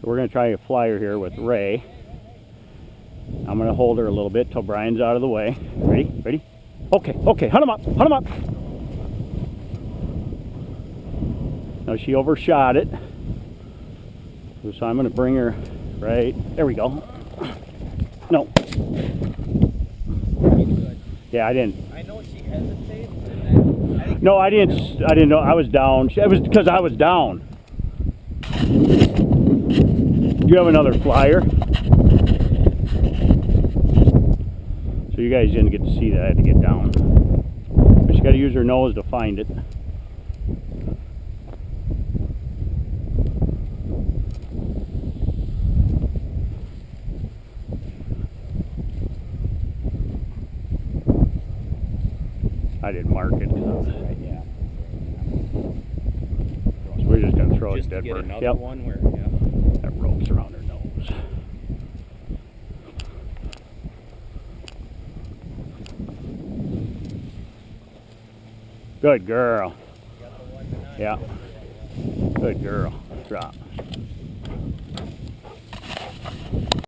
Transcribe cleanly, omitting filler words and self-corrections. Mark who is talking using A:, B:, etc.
A: So we're going to try a flyer here with Ray. I'm going to hold her a little bit till Brian's out of the way. Ready? Ready? Okay, okay, hunt him up, hunt him up. Now she overshot it. So I'm going to bring her right, there we go. No. Yeah, I didn't.
B: I know she hesitated. And then
A: No, I didn't know I was down. It was because I was down. Do you have another flyer? So you guys didn't get to see that. I had to get down. But she got to use her nose to find it. I didn't mark it.
B: yeah.
A: So we're just going to throw
B: Just
A: it dead
B: to get
A: bird.
B: another
A: Yep.
B: one where, yeah.
A: That rope's around her nose. Good girl.
B: Got the one tonight.
A: Yeah. Good girl. Drop.